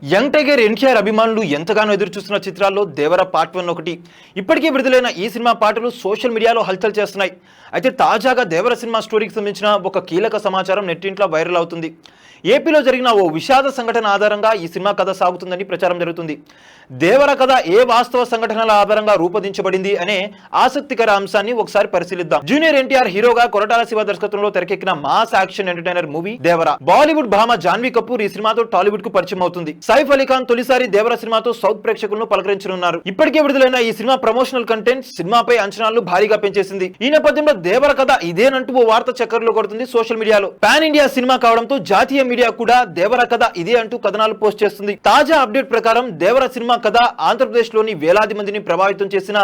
Young tiger NTR అభిమానులు ఎంతగానో ఎదురుచూస్తున్న చిత్రాల్లో దేవర పార్ట్ 1 ఒకటి. ఇప్పటికే విడుదలైన ఈ సినిమా పాటలు సోషల్ మీడియాలో హల్చల్ చేస్తున్నాయి. అయితే తాజాగా దేవర సినిమా స్టోరీకి సంబంధించిన ఒక కీలక సమాచారం నెట్టింట్లో వైరల్ అవుతుంది. ఏపీలో జరిగిన ఓ విషాద సంఘటన ఆధారంగా ఈ సినిమా కథ సాగుతుందని ప్రచారం జరుగుతుంది. దేవర కథ ఏ వాస్తవ సంఘటనల ఆధారంగా రూపొందించబడింది అనే ఆసక్తికర అంశాన్ని ఒకసారి పరిశీలిద్దాం. జూనియర్ ఎన్టీఆర్ హీరోగా కొరటాల శివ దర్శకత్వంలో తెరకెక్కిన మాస్ యాక్షన్ ఎంటర్టైనర్ మూవీ దేవర. బాలీవుడ్ భామ జాన్వీ కపూర్ ఈ సినిమాతో టాలీవుడ్ కు పరిచయం అవుతుంది. సైఫ్ అలీ ఖాన్ తొలిసారి దేవర సినిమాతో సౌత్ ప్రేక్షకులను పలకరించనున్నారు. ఇప్పటికే విడుదలైన ఈ సినిమా ప్రమోషనల్ కంటెంట్ సినిమాపై అంచనాలను భారీగా పెంచేసింది. ఈ నేపథ్యంలో దేవర కథ ఇదేనంటూ ఓ వార్త చక్కర్లు కొడుతుంది సోషల్ మీడియాలో. పాన్ ఇండియా సినిమా కావడంతో జాతీయ మీడియా కూడా దేవర కథ ఇదే అంటూ కథనాలు పోస్ట్ చేస్తుంది. తాజా అప్డేట్ ప్రకారం దేవర సినిమా కథ ఆంధ్రప్రదేశ్ లోని వేలాది మందిని ప్రభావితం చేసిన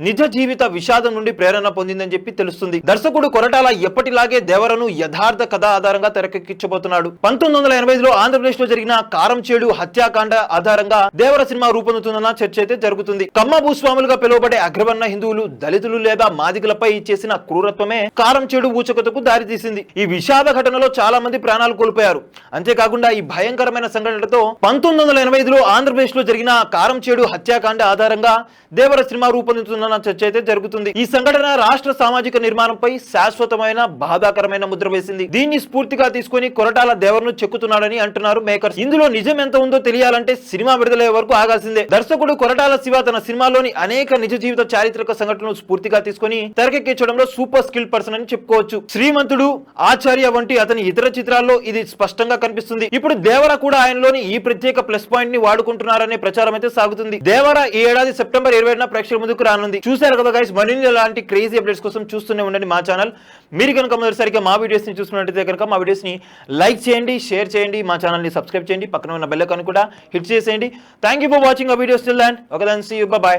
నిజ జీవిత విషాదం నుండి ప్రేరణ పొందిందని చెప్పి తెలుస్తుంది. దర్శకుడు కొరటాల ఎప్పటిలాగే దేవరను యథార్థ కథ ఆధారంగా తెరకెక్కించబోతున్నాడు. 1985లో ఆంధ్రప్రదేశ్ లో జరిగిన కారంచేడు హత్యాకాండ ఆధారంగా దేవర సినిమా రూపొందుతుందన్న చర్చ అయితే జరుగుతుంది. కమ్మ భూస్వాములుగా పిలువబడే అగ్రవర్ణ హిందువులు దళితులు లేదా మాదిగలపై చేసిన క్రూరత్వమే కారంచేడు ఊచకతకు దారితీసింది. ఈ విషాద ఘటనలో చాలా మంది ప్రాణాలు కోల్పోయారు. అంతేకాకుండా ఈ భయంకరమైన సంఘటనతో 1985లో ఆంధ్రప్రదేశ్ లో జరిగిన కారంచేడు హత్యాకాండ ఆధారంగా దేవర సినిమా రూపొందుతుందన్న చర్చ అయితే జరుగుతుంది. ఈ సంఘటన రాష్ట్ర సామాజిక నిర్మాణంపై శాశ్వతమైన బాధాకరమైన ముద్ర వేసింది. దీన్ని స్ఫూర్తిగా తీసుకుని కొరటాల దేవరను చెక్కుతున్నాడని అంటున్నారు మేకర్స్. ఇందులో నిజం ఎంత ఉందో తెలియాలంటే సినిమా విడుదలయ్యే వరకు ఆగాల్సిందే. దర్శకుడు కొరటాల శివ తన సినిమాలోని అనేక నిజ జీవిత చారిత్రక సంఘటనలు స్ఫూర్తిగా తీసుకుని తెరకెక్కించడంలో సూపర్ స్కిల్ పర్సన్ అని చెప్పుకోవచ్చు. శ్రీమంతుడు, ఆచార్య వంటి అతని ఇతర చిత్రాల్లో ఇది స్పష్టంగా కనిపిస్తుంది. ఇప్పుడు దేవర కూడా ఆయనలోని ఈ ప్రత్యేక ప్లస్ పాయింట్ ని వాడుకుంటున్నారనే ప్రచారం అయితే సాగుతుంది. దేవర ఈ ఏడాది సెప్టెంబర్ 20న ప్రేక్షకుల ముందుకు రానుంది. చూశారు కదా గైస్, మరిన్ని ఇలాంటి క్రేజీ అప్డేట్స్ కోసం చూస్తూనే ఉండండి మా ఛానల్. మీరు కనుక మొదటిసారిగా మా వీడియోస్ ని చూస్తున్నట్టయితే కనుక మా వీడియోస్ ని లైక్ చేయండి, షేర్ చేయండి, మా ఛానల్ ని సబ్స్క్రైబ్ చేయండి, పక్కన ఉన్న బెల్ ఐకాన్ కూడా హిట్ చేసేయండి. Thank you for watching our videos till then. Okay then, see you, bye by.